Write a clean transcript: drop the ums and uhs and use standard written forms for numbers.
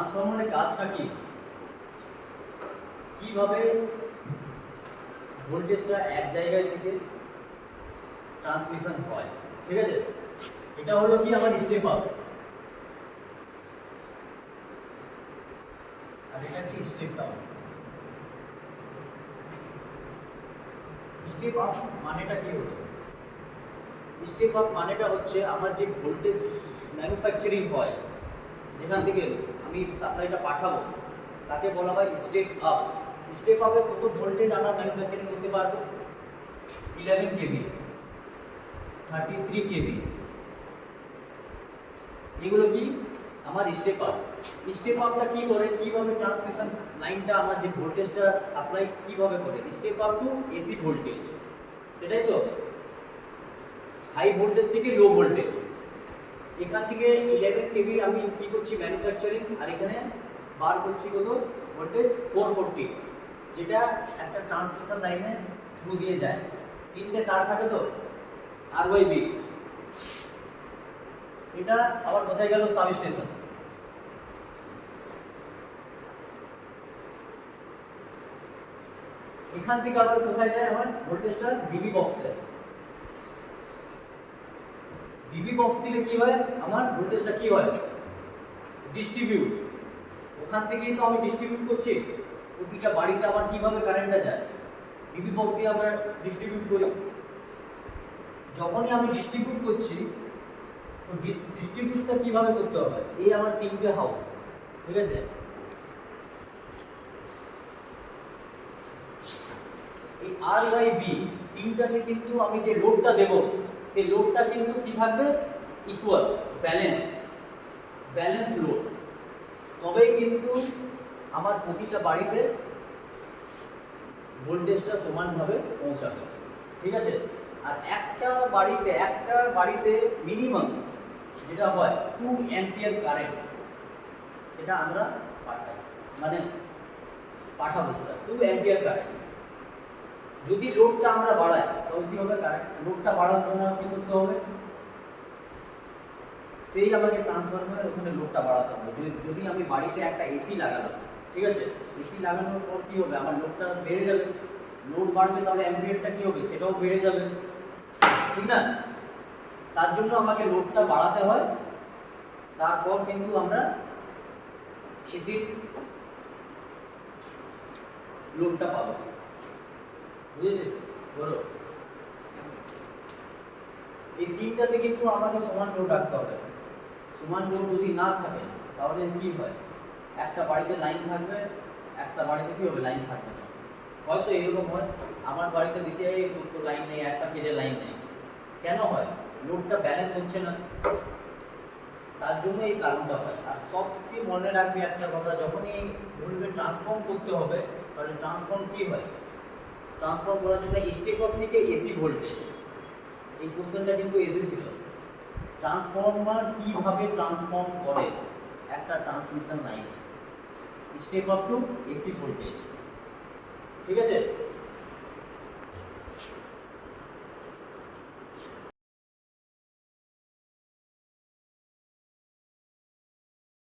ট্রান্সফরমারের কাজটা কি, কিভাবে ভোল্টেজটা এক জায়গায় থেকে ট্রান্সমিশন হয়। ঠিক আছে, এটা হলো কি আমার স্টেপ আপ, আর এটা কি স্টেপ ডাউন। স্টেপ আপ মানেটা কি হলো? স্টেপ আপ মানেটা হচ্ছে আমার যে ভোল্টেজ ম্যানুফ্যাকচারিং হয়, যেখান থেকে আমি সাপ্লাইটা পাঠাবো, তাকে বলা হয় স্টেপ আপ। স্টেপ আপে কত ভোল্টেজ আমরা ম্যানুফ্যাকচারিং করতে পারবো? 11 কেভি, 33 কেভি, এগুলো কি আমার স্টেপ আপ। স্টেপ আপটা কি করে, কিভাবে ট্রান্সমিশন লাইনটা আমার যে ভোল্টেজটা সাপ্লাই কিভাবে করে, step up to AC voltage, সেটাই তো, হাই ভোল্টেজ থেকে লো ভোল্টেজ। এখান থেকে 11 কেভি আমি কি করছি ম্যানুফ্যাকচারিং, আর এখানে বার করছি কত ভোল্টেজ 440, যেটা একটা ট্রান্সমিশন লাইনে থ্রু দিয়ে যায়। তিনটে তার থাকে তো, আর ওয়াই বি। এটা আবার কোথায় গেল? সাবস্টেশন। এখান থেকে আবার কোথায় যায় আমার ভোল্টেজটা? বিবি বক্সে। বিবি বক্স থেকে কি হয় আমার ভোল্টেজটা কি হয়? ডিস্ট্রিবিউট। ওখান থেকেই তো আমি ডিস্ট্রিবিউট করছি, প্রতিটা বাড়িতে আমার কিভাবে কারেন্টটা যায়, বিবি বক্স দিয়ে আমরা ডিস্ট্রিবিউট করি। যখনই আমি ডিস্ট্রিবিউট করছি, তো ডিস্ট্রিবিউটটা কিভাবে করতে হবে? এই আমার তিনটে হাউস, ঠিক আছে, এই আর বাই বি তিনটাতে কিন্তু আমি যে লোডটা দেব, সেই লোডটা কিন্তু কি থাকবে? Equal, balance load. তবেই কিন্তু আমার প্রতিটা বাড়িতে ভোল্টেজটা সমানভাবে পৌঁছাবে। ঠিক আছে, আর একটা বাড়িতে মিনিমাম যেটা হয় 2 অ্যাম্পিয়ার কারেন্ট, সেটা আমরা পাঠাবো সেটা 2 অ্যাম্পিয়ার কারেন্ট। যদি লোডটা আমরা বাড়াই, তবে কি হবে? কারেন্ট লোডটা বাড়ানোর জন্য কি করতে হবে? সেই আমাকে ট্রান্সফরমারের ওখানে লোডটা বাড়াতে হবে। যদি আমি বাড়িতে একটা এসি লাগালাম, ঠিক আছে, এসি লাগানোর পর কি হবে? আমার লোডটা বেড়ে যাবে, লোড বাড়বে, তাহলে অ্যাম্পিয়ারটা কি হবে? সেটাও বেড়ে যাবে, ঠিক না? তার জন্য আমাকে লোডটা বাড়াতে হয়, তারপর কিন্তু আমরা এসির লোডটা পাবো। বুঝেছিস? বলো, এই তিনটাতে কিন্তু আমাকে সমান লোড রাখতে হবে। সমান লোড যদি না থাকে, তাহলে কি হয়? একটা বাড়িতে লাইন থাকবে, একটা বাড়িতে কি হবে? লাইন থাকবে না। হয়তো এরকম হয়, আমার বাড়িতে দিচ্ছে তো লাইন নেই, একটা ফেজের লাইন নেই। কেন হয়? লোডটা ব্যালেন্স হচ্ছে না, তার জন্য এই কারণটা হয়। আর সবচেয়ে মনে রাখবে একটা কথা, যখনই বলবে ট্রান্সফর্ম করতে হবে, তাহলে ট্রান্সফর্ম কি হয়? ট্রান্সফর্ম করার জন্য স্টেপ আপ থেকে এসি ভোল্টেজ, এই কোশ্চেনটা কিন্তু এসেছিল। ট্রান্সফর্মার কিভাবে ট্রান্সফর্ম করে একটা transmission line, step up to AC voltage. ঠিক আছে।